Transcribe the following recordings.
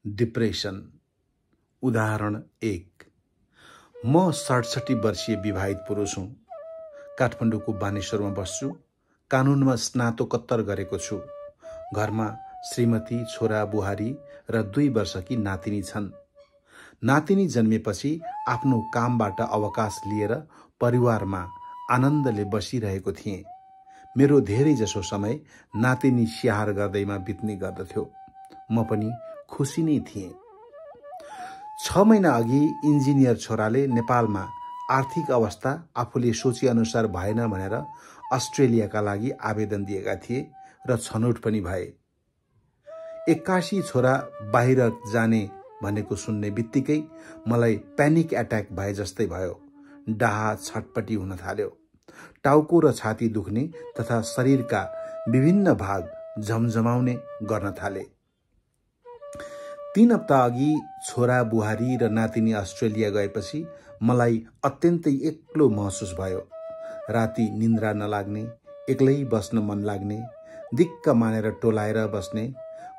Depression. उदाहरण 1। म 67 वर्षीय विवाहित पुरुष हुँ। काठमाडौँको बानेश्वरमा बस्छु। कानुनमा स्नातकोत्तर गरेको छु। घरमा श्रीमती, छोरा, बुहारी र 2 वर्षकी नातिनी छन्। नातिनी जन्मेपछि आफ्नो कामबाट अवकाश लिएर परिवारमा आनन्दले बसिरहेको थिएँ। मेरो धेरै जसो समय नातिनी स्याहार गर्दैमा बित्ने गर्दथ्यो। म पनि खुसी नै थिएँ। 6 महिना अघि इन्जिनियर छोराले नेपालमा आर्थिक अवस्था आफूले सोचे अनुसार भएन भनेर अस्ट्रेलियाका लागि आवेदन दिएका थिए र छनौट पनि भए। 81 छोरा बाहिर जाने भनेको सुन्ने बित्तिकै मलाई प्यानिक एट्याक भए जस्तै भयो। डाहा छटपटी हुन थाल्यो। टाउको र छाती दुख्ने तथा शरीरका विभिन्न भाग झमझमाउने गर्न थाले। 3 हप्ता अघि छोरा, बुहारी र नातिनी अस्ट्रेलिया गएपछि मलाई अत्यन्तै एक्लो महसुस भयो। राति निन्द्रा नलाग्ने, एक्लै बस्न मन लाग्ने, दिक्क मानेर टोलाएर बस्ने,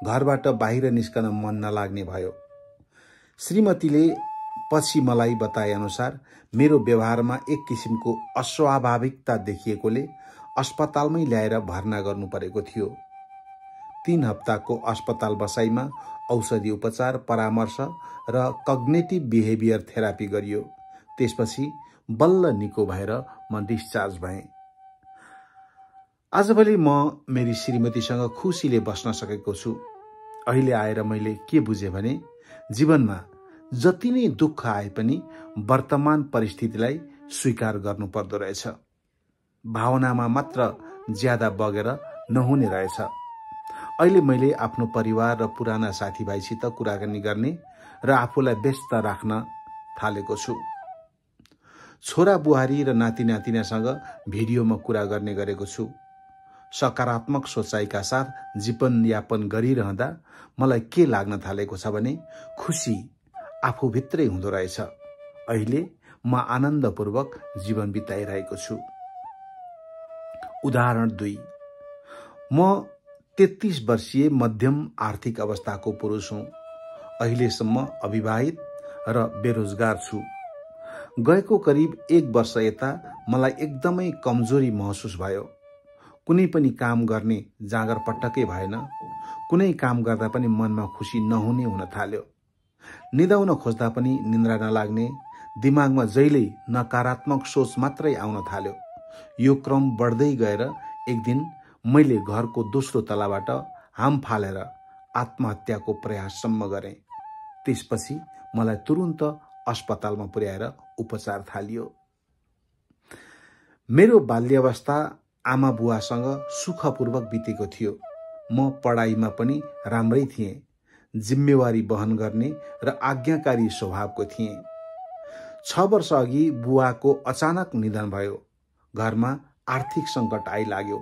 घरबाट बाहिर निस्कन मन नलाग्ने भयो। श्रीमतीले पछि मलाई बताए अनुसार मेरो व्यवहारमा एक किसिमको अस्वाभाविकता देखिएकोले अस्पतालमै ल्याएर भर्ना गर्नु परेको थियो। 3 हप्ताको अस्पताल बसाइमा औषधि उपचार, परामर्श र कग्नेटिभ बिहेभियर थेरापी गरियो। त्यसपछि बल्ल निको भएर म डिस्चार्ज भएँ। आजभोलि म मेरी श्रीमतीसँग खुसीले बस्न सकेको छु। अहिले आएर मैले के बुझेँ भने जीवनमा जति नै दुःख आए पनि वर्तमान परिस्थितिलाई स्वीकार गर्नु पर्दो रहेछ। भावनामा मात्र ज्यादा बगेर नहुने रहेछ। अहिले मैले आफ्नो परिवार र पुराना साथीभाइसित कुराकानी गर्ने र आफूलाई व्यस्त राख्न थालेको छु। छोरा, बुहारी र नाति नातिनासँग भिडियोमा कुरा गर्ने गरेको छु। सकारात्मक सोचाइका साथ जीवनयापन गरिरहँदा मलाई के लाग्न थालेको छ भने खुसी आफूभित्रै हुँदो रहेछ। अहिले म आनन्दपूर्वक जीवन बिताइरहेको छु। उदाहरण 2। म 33 वर्षीय मध्यम आर्थिक अवस्थाको पुरुष हुँ। अहिलेसम्म अविवाहित र बेरोजगार छु। गएको करिब 1 वर्ष यता मलाई एकदमै कमजोरी महसुस भयो। कुनै पनि काम गर्ने जाँगर पटक्कै भएन। कुनै काम गर्दा पनि मनमा खुसी नहुने हुन थाल्यो। निदाउन खोज्दा पनि निन्द्रा नलाग्ने, दिमागमा जहिल्यै नकारात्मक सोच मात्रै आउन थाल्यो। यो क्रम बढ्दै गएर एक दिन मैले घरको दोस्रो तलाबाट हाम फालेर आत्महत्याको प्रयाससम्म गरेँ। त्यसपछि मलाई तुरुन्त अस्पतालमा पुर्याएर उपचार थालियो। मेरो बाल्यावस्था आमा बुवासँग सुखपूर्वक बितेको थियो। म पढाइमा पनि राम्रै थिएँ। जिम्मेवारी वहन गर्ने र आज्ञाकारी स्वभावको थिएँ। 6 वर्ष अघि बुवाको अचानक निधन भयो। घरमा आर्थिक सङ्कट आइलाग्यो।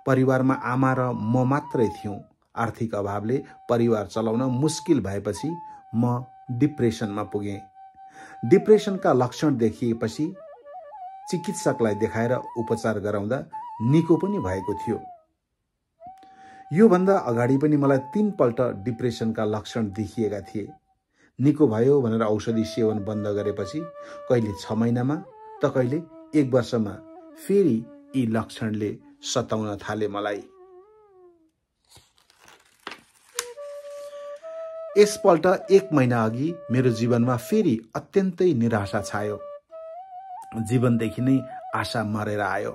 परिवारमा आमा र म मात्रै थियौँ। आर्थिक अभावले परिवार चलाउन मुस्किल भएपछि म डिप्रेसनमा पुगेँ। डिप्रेसनका लक्षण देखिएपछि चिकित्सकलाई देखाएर उपचार गराउँदा निको पनि भएको थियो। योभन्दा अगाडि पनि मलाई 3 पल्ट डिप्रेसनका लक्षण देखिएका थिए। निको भयो भनेर औषधि सेवन बन्द गरेपछि कहिले 6 महिनामा त कहिले 1 वर्षमा फेरि यी लक्षणले सताउन थाले मलाई। यसपल्ट 1 महिना अघि मेरो जीवनमा फेरि अत्यन्तै निराशा छायो। जीवनदेखि नै आशा मरेर आयो।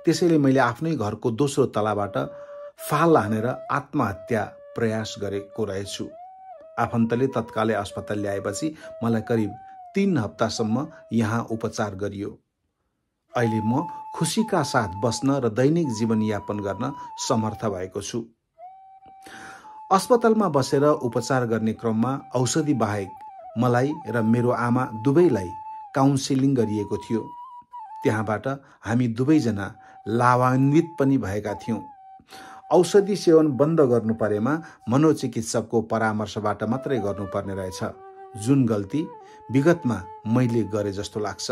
त्यसैले मैले आफ्नै घरको दोस्रो तलाबाट फाल हानेर आत्महत्या प्रयास गरेको रहेछु। आफन्तले तत्कालै अस्पताल ल्याएपछि मलाई करिब 3 हप्तासम्म यहाँ उपचार गरियो। अहिले म खुसीका साथ बस्न र दैनिक जीवनयापन गर्न समर्थ भएको छु। अस्पतालमा बसेर उपचार गर्ने क्रममा औषधि बाहेक मलाई र मेरो आमा दुवैलाई काउन्सिलिङ गरिएको थियो। त्यहाँबाट हामी दुवैजना लाभान्वित पनि भएका थियौँ। औषधि सेवन बन्द गर्नु परेमा मनोचिकित्सकको परामर्शबाट मात्रै गर्नुपर्ने रहेछ, जुन गल्ती विगतमा मैले गरे जस्तो लाग्छ।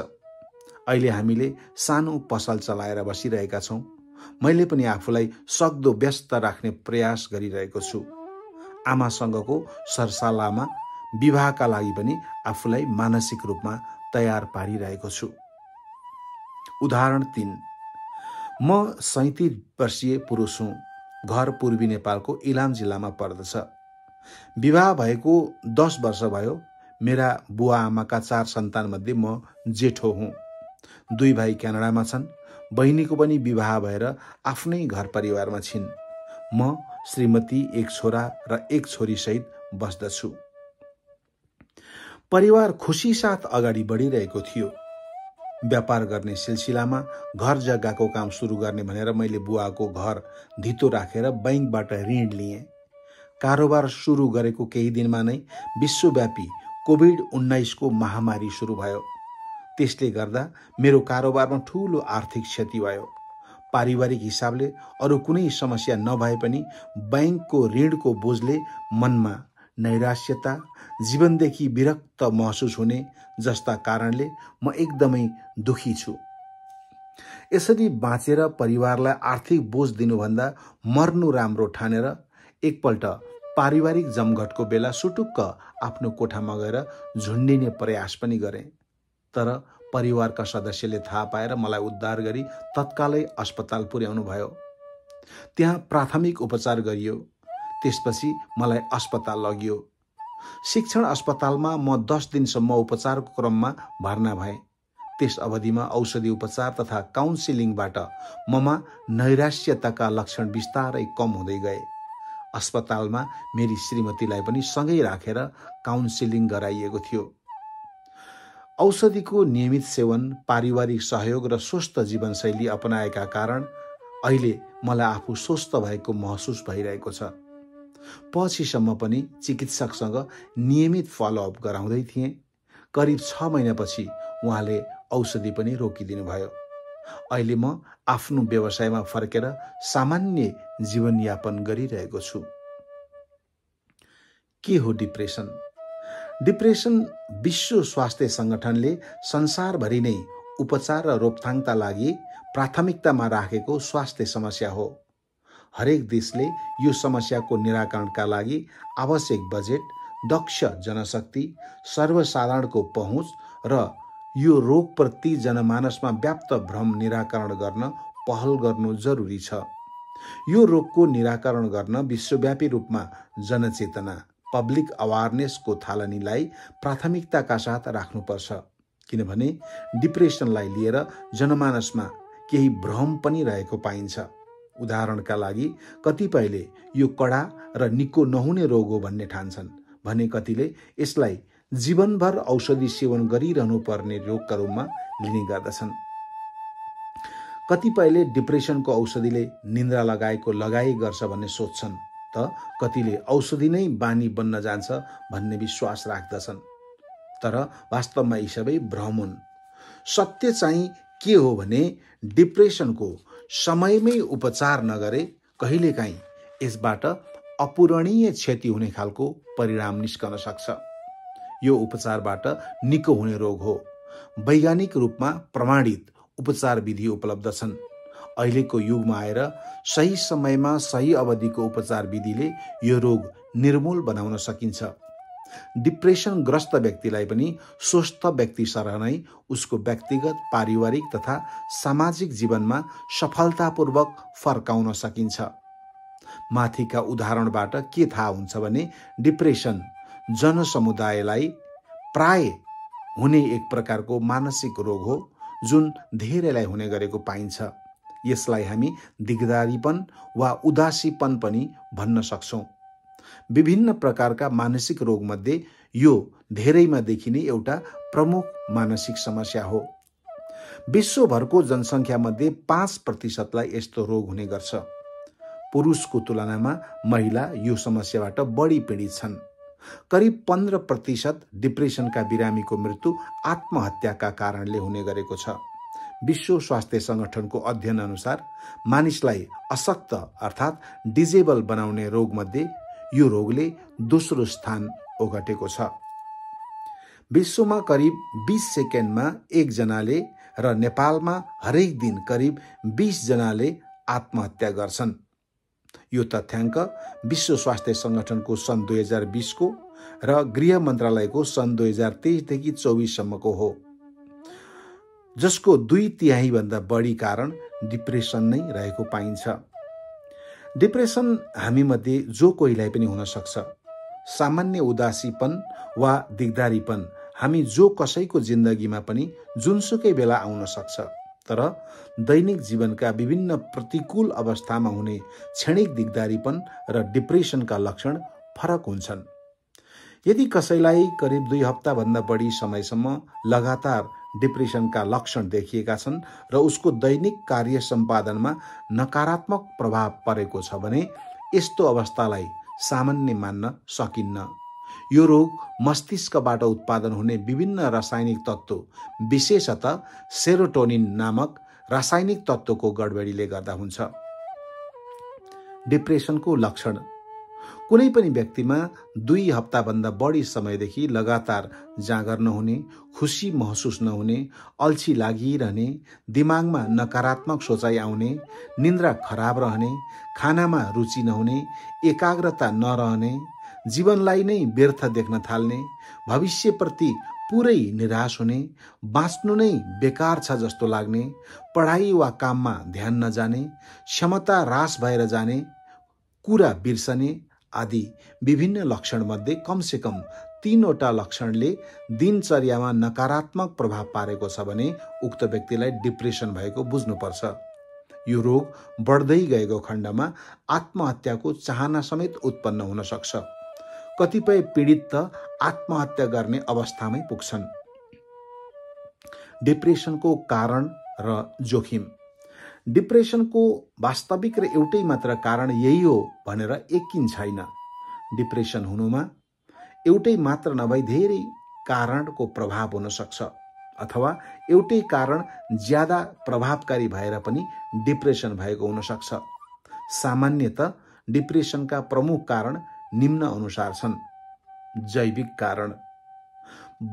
अहिले हामीले सानो पसल चलाएर बसिरहेका छौँ। मैले पनि आफूलाई सक्दो व्यस्त राख्ने प्रयास गरिरहेको छु। आमासँगको सरसल्लाहमा विवाहका लागि पनि आफूलाई मानसिक रूपमा तयार पारिरहेको छु। उदाहरण 3, म 37 वर्षीय पुरुष हुँ। घर पूर्वी नेपालको इलाम जिल्लामा पर्दछ। विवाह भएको 10 वर्ष भयो। मेरा बुवा आमाका 4 सन्तानमध्ये म जेठो हुँ। 2 भाइ क्यानाडामा छन्। बहिनीको पनि विवाह भएर आफ्नै घर परिवारमा छिन्। म श्रीमती, 1 छोरा र 1 छोरी सहित बस्दछु। परिवार खुसी साथ अगाडि बढिरहेको थियो। व्यापार गर्ने सिलसिलामा घर जग्गाको काम सुरु गर्ने भनेर मैले बुवाको घर धितो राखेर बैंकबाट ऋण लिएँ। कारोबार सुरु गरेको केही दिनमा नै विश्वव्यापी कोभिड-19 को महामारी सुरु भयो। त्यसले गर्दा मेरो कारोबारमा ठूलो आर्थिक क्षति भयो। पारिवारिक हिसाबले अरू कुनै समस्या नभए पनि बैंकको ऋणको बोझले मनमा नैराश्यता, जीवनदेखि विरक्त महसुस हुने जस्ता कारणले म एकदमै दुखी छु। यसरी बाँचेर परिवारलाई आर्थिक बोझ दिनुभन्दा मर्नु राम्रो ठानेर एकपल्ट पारिवारिक जमघटको बेला सुटुक्क आफ्नो कोठामा गएर झुन्डिने प्रयास पनि गरेँ। तर परिवारका सदस्यले थाहा पाएर मलाई उद्धार गरी तत्कालै अस्पताल पुर्याउनु भयो। त्यहाँ प्राथमिक उपचार गरियो। त्यसपछि मलाई अस्पताल लगियो। शिक्षण अस्पतालमा म 10 दिनसम्म उपचारको क्रममा भर्ना भएँ। त्यस अवधिमा औषधि उपचार तथा काउन्सिलिङबाट ममा नैराश्यताका लक्षण बिस्तारै कम हुँदै गए। अस्पतालमा मेरी श्रीमतीलाई पनि सँगै राखेर काउन्सिलिङ गराइएको थियो। औषधिको नियमित सेवन, पारिवारिक सहयोग र स्वस्थ जीवनशैली अपनाएका कारण अहिले मलाई आफू स्वस्थ भएको महसुस भइरहेको छ। पछिसम्म पनि चिकित्सकसँग नियमित फलोअप गराउँदै थिएँ। करिब 6 महिनापछि उहाँले औषधि पनि रोकिदिनु भयो। अहिले म आफ्नो व्यवसायमा फर्केर सामान्य जीवनयापन गरिरहेको छु। के हो डिप्रेसन? डिप्रेसन विश्व स्वास्थ्य संगठनले संसारभरि नै उपचार र रोकथामका लागि प्राथमिकतामा राखेको स्वास्थ्य समस्या हो। हरेक देशले यो समस्याको निराकरणका लागि आवश्यक बजेट, दक्ष जनशक्ति, सर्वसाधारणको पहुँच र यो रोगप्रति जनमानसमा व्याप्त भ्रम निराकरण गर्न पहल गर्नु जरुरी छ। यो रोगको निराकरण गर्न विश्वव्यापी रूपमा जनचेतना, पब्लिक अवेयरनेसको थालनीलाई प्राथमिकताका साथ राख्नुपर्छ। किनभने डिप्रेसनलाई लिएर जनमानसमा केही भ्रम पनि रहेको पाइन्छ। उदाहरणका लागि कतिपयले यो कडा र निको नहुने रोग हो भन्ने ठान्छन् भने कतिले यसलाई जीवनभर औषधि सेवन गरिरहनु पर्ने रोगका रूपमा लिने गर्दछन्। कतिपयले डिप्रेसनको औषधिले निन्द्रा लगाई गर्छ भन्ने सोच्छन् त कतिले औषधि नै बानी बन्न जान्छ भन्ने विश्वास राख्दछन्। तर वास्तवमा यी सबै भ्रम हुन्। सत्य चाहिँ के हो भने डिप्रेसनको समयमै उपचार नगरे कहिलेकाहीँ यसबाट अपूरणीय क्षति हुने खालको परिणाम निस्कन सक्छ। यो उपचारबाट निको हुने रोग हो। वैज्ञानिक रूपमा प्रमाणित उपचार विधि उपलब्ध छन्। अहिलेको युगमा आएर सही समयमा सही अवधिको उपचार विधिले यो रोग निर्मूल बनाउन सकिन्छ। डिप्रेसनग्रस्त व्यक्तिलाई पनि स्वस्थ व्यक्ति सरह नै उसको व्यक्तिगत, पारिवारिक तथा सामाजिक जीवनमा सफलतापूर्वक फर्काउन सकिन्छ। माथिका उदाहरणबाट के थाहा हुन्छ भने डिप्रेसन जनसमुदायलाई प्राय हुने एक प्रकारको मानसिक रोग हो जुन धेरैलाई हुने गरेको पाइन्छ। यसलाई हामी दिगदारीपन वा उदासीपन पनि भन्न सक्छौं। विभिन्न प्रकारका मानसिक रोगमध्ये यो धेरैमा देखिने एउटा प्रमुख मानसिक समस्या हो। विश्वभरको जनसङ्ख्यामध्ये 5% यस्तो रोग हुने गर्छ। पुरुषको तुलनामा महिला यो समस्याबाट बढी पीडित छन्। करिब 15% डिप्रेसनका बिरामीको मृत्यु आत्महत्याका कारणले हुने गरेको छ। विश्व स्वास्थ्य संगठनको अध्ययन अनुसार मानिसलाई अशक्त अर्थात् डिजेबल बनाउने रोगमध्ये यो रोगले दोस्रो स्थान ओगटेको छ। विश्वमा करिब 20 सेकेन्डमा 1 जनाले र नेपालमा हरेक दिन करिब 20 जनाले आत्महत्या गर्छन्। यो तथ्याङ्क विश्व स्वास्थ्य संगठनको सन् 2020 को र गृह मन्त्रालयको सन् 2023 देखि 24 सम्मको हो, जसको 2/3 भन्दा बढी कारण डिप्रेसन नै रहेको पाइन्छ। डिप्रेसन हामीमध्ये जो कोहीलाई पनि हुन सक्छ। सामान्य उदासीपन वा दिगदारीपन हामी जो कसैको जिन्दगीमा पनि जुनसुकै बेला आउन सक्छ, तर दैनिक जीवनका विभिन्न प्रतिकूल अवस्थामा हुने क्षणिक दिगदारीपन र डिप्रेसनका लक्षण फरक हुन्छन्। यदि कसैलाई करिब 2 हप्ताभन्दा बढी समयसम्म लगातार डिप्रेसनका लक्षण देखिएका छन् र उसको दैनिक कार्य सम्पादनमा नकारात्मक प्रभाव परेको छ भने यस्तो अवस्थालाई सामान्य मान्न सकिन्न। यो रोग मस्तिष्कबाट उत्पादन हुने विभिन्न रासायनिक तत्त्व, विशेषतः सेरोटोनिन नामक रासायनिक तत्त्वको गडबडीले गर्दा हुन्छ। डिप्रेसनको लक्षण: कुनै पनि व्यक्तिमा 2 हप्ताभन्दा बढी समयदेखि लगातार जाँगर नहुने, खुसी महसुस नहुने, अल्छी लागिरहने, दिमागमा नकारात्मक सोचाइ आउने, निन्द्रा खराब रहने, खानामा रुचि नहुने, एकाग्रता नरहने, जीवनलाई नै व्यर्थ देख्न थाल्ने, भविष्यप्रति पुरै निराश हुने, बाँच्नु नै बेकार छ जस्तो लाग्ने, पढाइ वा काममा ध्यान नजाने, क्षमता ह्रास भएर जाने, कुरा बिर्सने आदि विभिन्न लक्षणमध्ये कमसेकम 3वटा लक्षणले दिनचर्यामा नकारात्मक प्रभाव पारेको छ भने उक्त व्यक्तिलाई डिप्रेसन भएको बुझ्नुपर्छ। यो रोग बढ्दै गएको खण्डमा आत्महत्याको चाहना समेत उत्पन्न हुन सक्छ। कतिपय पीडित त आत्महत्या गर्ने अवस्थामै पुग्छन्। डिप्रेसनको कारण र जोखिम: डिप्रेसनको वास्तविक र एउटै मात्र कारण यही हो भनेर यकिन छैन। डिप्रेसन हुनुमा एउटै मात्र नभई धेरै कारणको प्रभाव हुन सक्छ, अथवा एउटै कारण ज्यादा प्रभावकारी भएर पनि डिप्रेसन भएको हुन सक्छ। सामान्यतः डिप्रेसनका प्रमुख कारण निम्न अनुसार छन्। जैविक कारण: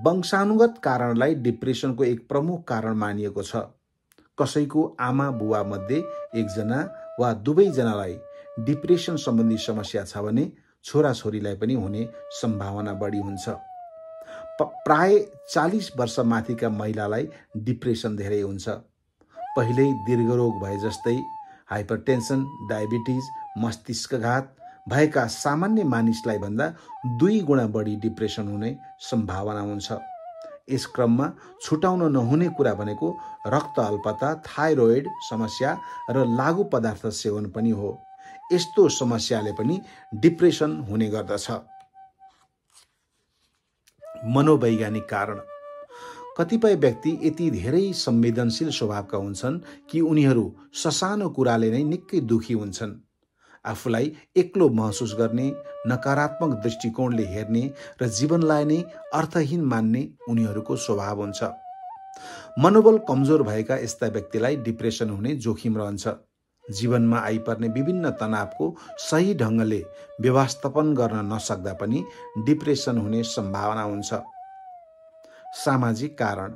वंशानुगत कारणलाई डिप्रेसनको एक प्रमुख कारण मानिएको छ। कसैको आमा बुवा मध्ये एकजना वा दुवैजनालाई डिप्रेसन सम्बन्धी समस्या छ भने छोराछोरीलाई पनि हुने सम्भावना बढी हुन्छ। प्राय 40 वर्ष माथिका महिलालाई डिप्रेसन धेरै हुन्छ। पहिल्यै दीर्घरोग भए जस्तै हाइपरटेन्सन, डायबिटिज, मस्तिष्कघात भएका सामान्य मानिसलाई भन्दा 2 गुणा बढी डिप्रेसन हुने सम्भावना हुन्छ। यस क्रममा छुटाउन नहुने कुरा भनेको रक्त अल्पता, थाइरोइड समस्या र लागु पदार्थ सेवन पनि हो। यस्तो समस्याले पनि डिप्रेसन हुने गर्दछ। मनोवैज्ञानिक कारण: कतिपय व्यक्ति यति धेरै संवेदनशील स्वभावका हुन्छन् कि उनीहरू ससानो कुराले नै निकै दुखी हुन्छन्। आफूलाई एक्लो महसुस गर्ने, नकारात्मक दृष्टिकोणले हेर्ने र जीवनलाई नै अर्थहीन मान्ने उनीहरूको स्वभाव हुन्छ। मनोबल कमजोर भएका यस्ता व्यक्तिलाई डिप्रेसन हुने जोखिम रहन्छ। जीवनमा आइपर्ने विभिन्न तनावको सही ढङ्गले व्यवस्थापन गर्न नसक्दा पनि डिप्रेसन हुने सम्भावना हुन्छ। सामाजिक कारण: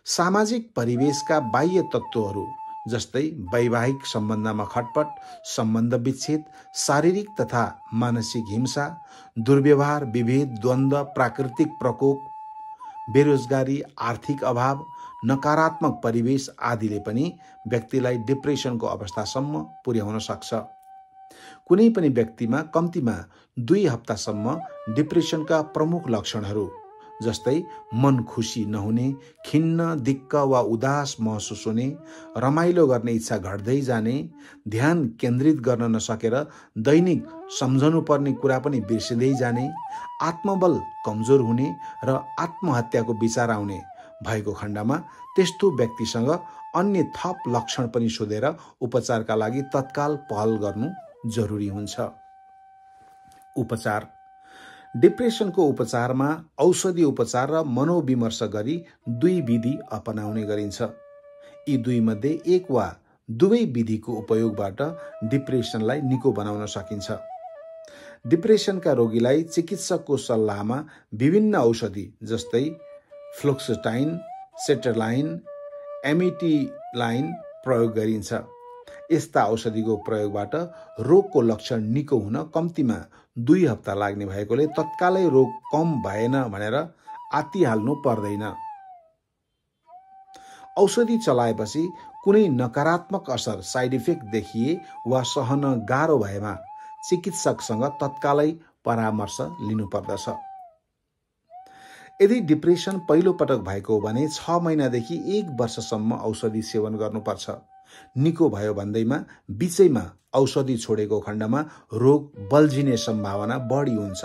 सामाजिक परिवेशका बाह्य तत्त्वहरू जस्तै वैवाहिक सम्बन्धमा खटपट, सम्बन्ध विच्छेद, शारीरिक तथा मानसिक हिंसा, दुर्व्यवहार, विभेद, द्वन्द्व, प्राकृतिक प्रकोप, बेरोजगारी, आर्थिक अभाव, नकारात्मक परिवेश आदिले पनि व्यक्तिलाई डिप्रेसनको अवस्थासम्म पुर्याउन सक्छ। कुनै पनि व्यक्तिमा कम्तीमा 2 हप्तासम्म डिप्रेसनका प्रमुख लक्षणहरू जस्तै मन खुसी नहुने, खिन्न, दिक्क वा उदास महसुस हुने, रमाइलो गर्ने इच्छा घट्दै जाने, ध्यान केन्द्रित गर्न नसकेर दैनिक सम्झनुपर्ने कुरा पनि बिर्सिँदै जाने, आत्मबल कमजोर हुने र आत्महत्याको विचार आउने भएको खण्डमा त्यस्तो व्यक्तिसँग अन्य थप लक्षण पनि सोधेर उपचारका लागि तत्काल पहल गर्नु जरुरी हुन्छ। उपचार: डिप्रेसनको उपचारमा औषधि उपचार र मनोविमर्श गरी 2 विधि अपनाउने गरिन्छ। यी 2 मध्ये एक वा दुवै विधिको उपयोगबाट डिप्रेसनलाई निको बनाउन सकिन्छ। डिप्रेसनका रोगीलाई चिकित्सकको सल्लाहमा विभिन्न औषधि जस्तै फ्लोक्सटाइन, सेटरलाइन, एमिटिलाइन प्रयोग गरिन्छ। यस्ता औषधिको प्रयोगबाट रोगको लक्षण निको हुन कम्तीमा 2 हप्ता लाग्ने भएकोले तत्कालै रोग कम भएन भनेर आत्तिहाल्नु पर्दैन। औषधि चलाएपछि कुनै नकारात्मक असर साइड इफेक्ट देखिए वा सहन गाह्रो भएमा चिकित्सकसँग तत्कालै परामर्श लिनुपर्दछ। यदि डिप्रेसन पहिलो पटक भएको हो भने 6 महिनादेखि 1 वर्षसम्म औषधि सेवन गर्नुपर्छ। निको भयो भन्दैमा बीचैमा औषधि छोडेको खण्डमा रोग बल्झिने सम्भावना बढी हुन्छ।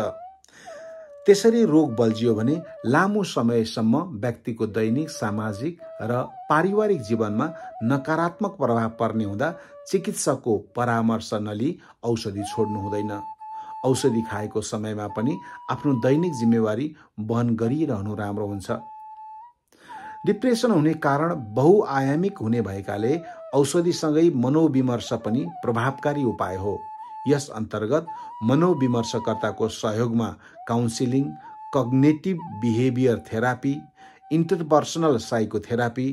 त्यसरी रोग बल्झियो भने लामो समयसम्म व्यक्तिको दैनिक, सामाजिक र पारिवारिक जीवनमा नकारात्मक प्रभाव पर्ने हुँदा चिकित्सकको परामर्श नलिई औषधि छोड्नु हुँदैन। औषधि खाएको समयमा पनि आफ्नो दैनिक जिम्मेवारी वहन गरिरहनु राम्रो हुन्छ। डिप्रेसन हुने कारण बहुआयामिक हुने भएकाले औषधिसँगै मनोविमर्श पनि प्रभावकारी उपाय हो। यस अन्तर्गत मनोविमर्शकर्ताको सहयोगमा counselling, cognitive behaviour therapy, interpersonal psychotherapy,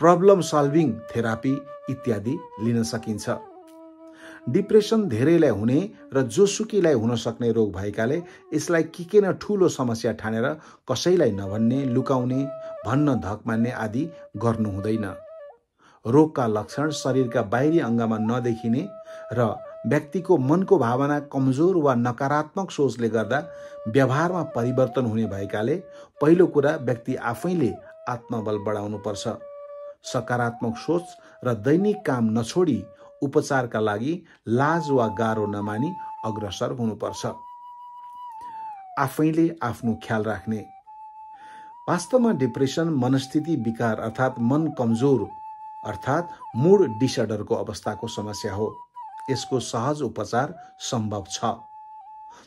problem solving therapy इत्यादि लिन सकिन्छ। डिप्रेसन धेरैलाई हुने र जोसुकैलाई हुन सक्ने रोग भएकाले यसलाई किन ठूलो समस्या ठानेर कसैलाई नभन्ने, लुकाउने, भन्न धक मान्ने आदि गर्नु हुँदैन। रोगका लक्षण शरीरका बाहिरी अङ्गमा नदेखिने र व्यक्तिको मनको भावना कमजोर वा नकारात्मक सोचले गर्दा व्यवहारमा परिवर्तन हुने भएकाले पहिलो कुरा व्यक्ति आफैले आत्मबल बढाउनुपर्छ। सकारात्मक सोच र दैनिक काम नछोडी उपचारका लागि लाज वा गाह्रो नमानी अग्रसर हुनुपर्छ। आफैले आफ्नो ख्याल राख्ने। वास्तवमा डिप्रेसन मनस्थिति विकार अर्थात् मन कमजोर अर्थात् मुड डिसअर्डरको अवस्थाको समस्या हो। यसको सहज उपचार सम्भव छ,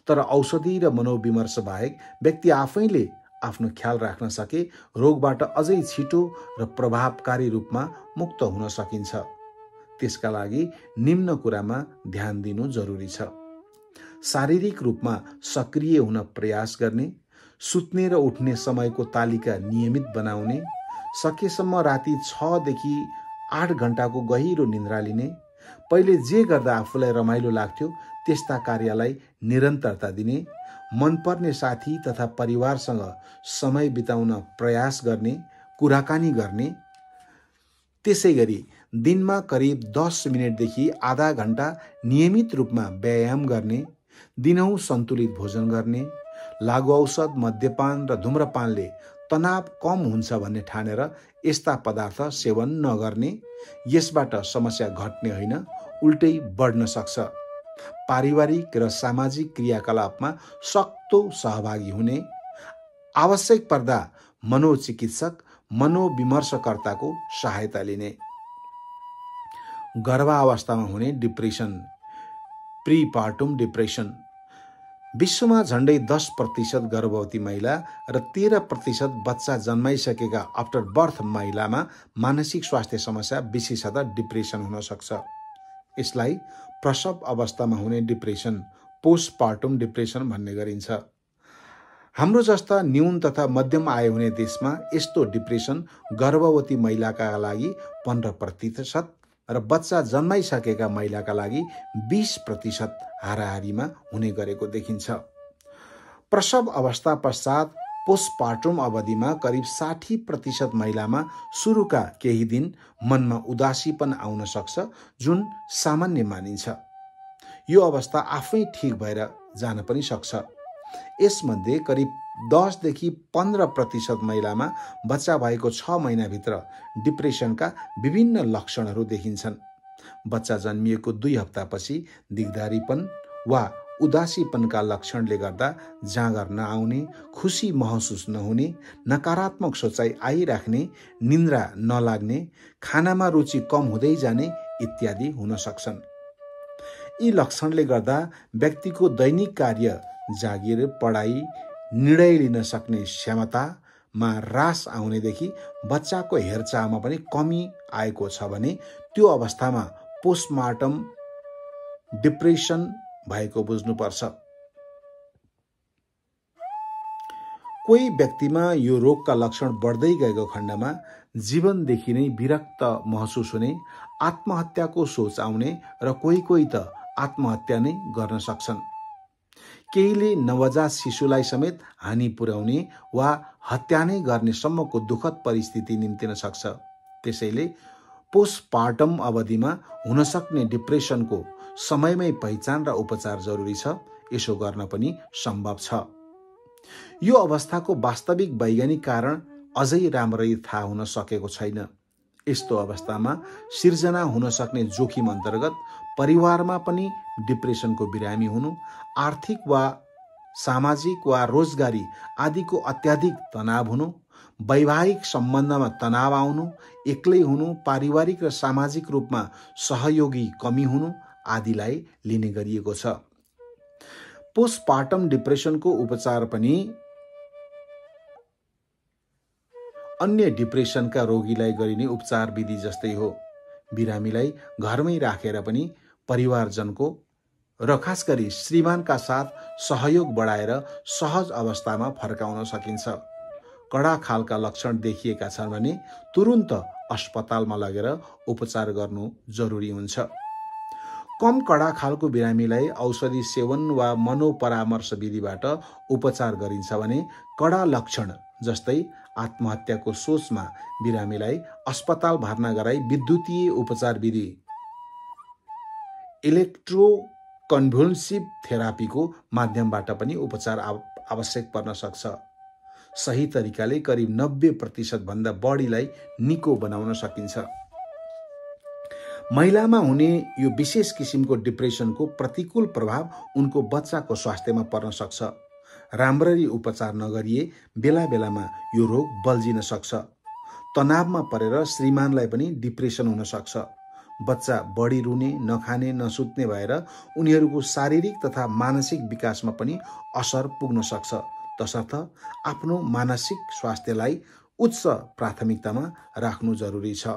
तर औषधि र मनोविमर्श बाहेक व्यक्ति आफैले आफ्नो ख्याल राख्न सके रोगबाट अझै छिटो र प्रभावकारी रूपमा मुक्त हुन सकिन्छ। त्यसका लागि निम्न कुरामा ध्यान दिनु जरुरी छ। शारीरिक रूपमा सक्रिय हुन प्रयास गर्ने, सुत्ने र उठ्ने समयको तालिका नियमित बनाउने, सकेसम्म राति 6 देखि 8 घण्टाको गहिरो निद्रा लिने, पहिले जे गर्दा आफूलाई रमाइलो लाग्थ्यो त्यस्ता कार्यलाई निरन्तरता दिने, मनपर्ने साथी तथा परिवारसँग समय बिताउन प्रयास गर्ने, कुराकानी गर्ने, त्यसैगरी दिनमा करिब 10 मिनेटदेखि आधा घण्टा नियमित रूपमा व्यायाम गर्ने, दिनहुँ सन्तुलित भोजन गर्ने, लागु औषध, मद्यपान र धूम्रपानले तनाव कम हुन्छ भन्ने ठानेर यस्ता पदार्थ सेवन नगर्ने, यसबाट समस्या घट्ने होइन उल्टै बढ्न सक्छ। पारिवारिक र सामाजिक क्रियाकलापमा सक्दो सहभागी हुने, आवश्यक पर्दा मनोचिकित्सक, मनोविमर्शकर्ताको सहायता लिने। गर्भावस्थामा हुने डिप्रेसन, प्रिपार्टम डिप्रेसन। विश्वमा झण्डै 10% गर्भवती महिला र 13% बच्चा जन्माइसकेका आफ्टर बर्थ महिलामा मानसिक स्वास्थ्य समस्या विशेषतः डिप्रेसन हुन सक्छ। यसलाई प्रसव अवस्थामा हुने डिप्रेसन, पोस्टपार्टम डिप्रेसन भन्ने गरिन्छ। हाम्रो जस्ता न्यून तथा मध्यम आय हुने देशमा यस्तो डिप्रेसन गर्भवती महिलाका लागि 15% र बच्चा जन्माइसकेका महिलाका लागि 20% हाराहारीमा हुने गरेको देखिन्छ। प्रसव अवस्था पश्चात पोस्टपार्टम अवधिमा करिब 60% महिलामा सुरुका केही दिन मनमा उदासीपन आउन सक्छ, जुन सामान्य मानिन्छ। यो अवस्था आफै ठिक भएर जान पनि सक्छ। यसमध्ये करिब 10 देखि 15% महिलामा बच्चा भएको 6 महिनाभित्र डिप्रेसनका विभिन्न लक्षणहरू देखिन्छन्। बच्चा जन्मिएको 2 हप्तापछि दिगदारीपन वा उदासीपनका लक्षणले गर्दा जाँगर नआउने, खुसी महसुस नहुने, नकारात्मक सोचाइ आइराख्ने, निन्द्रा नलाग्ने, खानामा रुचि कम हुँदै जाने इत्यादि हुन सक्छन्। यी लक्षणले गर्दा व्यक्तिको दैनिक कार्य, जागिर, पढाइ, निर्णय लिन सक्ने क्षमतामा ह्रास आउनेदेखि बच्चाको हेरचाहमा पनि कमी आएको छ भने त्यो अवस्थामा पोस्टमार्टम डिप्रेसन भएको बुझ्नुपर्छ। कोही व्यक्तिमा यो रोगका लक्षण बढ्दै गएको खण्डमा जीवनदेखि नै विरक्त महसुस हुने, आत्महत्याको सोच आउने र कोही त आत्महत्या नै गर्न सक्छन्। केहीले नवजात शिशुलाई समेत हानि पुर्याउने वा हत्या नै गर्ने सम्मको दुःखद परिस्थिति निम्तिन सक्छ। त्यसैले पोस्टपार्टम अवधिमा हुनसक्ने डिप्रेसनको समयमै पहिचान र उपचार जरुरी छ। यसो गर्न पनि सम्भव छ। यो अवस्थाको वास्तविक वैज्ञानिक कारण अझै राम्ररी थाहा हुन सकेको छैन। यस्तो अवस्थामा सिर्जना हुन सक्ने जोखिम अन्तर्गत परिवारमा पनि डिप्रेसनको बिरामी हुनु, आर्थिक वा सामाजिक वा रोजगारी आदिको अत्याधिक तनाव हुनु, वैवाहिक सम्बन्धमा तनाव आउनु, एक्लै हुनु, पारिवारिक र सामाजिक रूपमा सहयोगी कमी हुनु आदिलाई लिने गरिएको छ। पोस्टपार्टम डिप्रेसनको उपचार पनि अन्य डिप्रेसनका रोगीलाई गरिने उपचार विधि जस्तै हो। बिरामीलाई घरमै राखेर पनि परिवारजनको र खास गरी श्रीमानका साथ सहयोग बढाएर सहज अवस्थामा फर्काउन सकिन्छ। कडा खालका लक्षण देखिएका छन् भने तुरुन्त अस्पतालमा लगेर उपचार गर्नु जरुरी हुन्छ। कम कडा खालको बिरामीलाई औषधि सेवन वा मनोपरामर्श विधिबाट उपचार गरिन्छ भने कडा लक्षण जस्तै आत्महत्याको सोचमा बिरामीलाई अस्पताल भर्ना गराई विद्युतीय उपचार विधि इलेक्ट्रोकन्भुल्सिभ थेरापीको माध्यमबाट पनि उपचार आवश्यक पर्न सक्छ। सही तरिकाले करिब 90% भन्दा बढीलाई निको बनाउन सकिन्छ। महिलामा हुने यो विशेष किसिमको डिप्रेसनको प्रतिकूल प्रभाव उनको बच्चाको स्वास्थ्यमा पर्न सक्छ। राम्ररी उपचार नगरिए बेला बेलामा यो रोग बल्झिन सक्छ। तनावमा परेर श्रीमानलाई पनि डिप्रेसन हुन सक्छ। बच्चा बढी रुने, नखाने, नसुत्ने भएर उनीहरूको शारीरिक तथा मानसिक विकासमा पनि असर पुग्न सक्छ। तसर्थ आफ्नो मानसिक स्वास्थ्यलाई उच्च प्राथमिकतामा राख्नु जरुरी छ।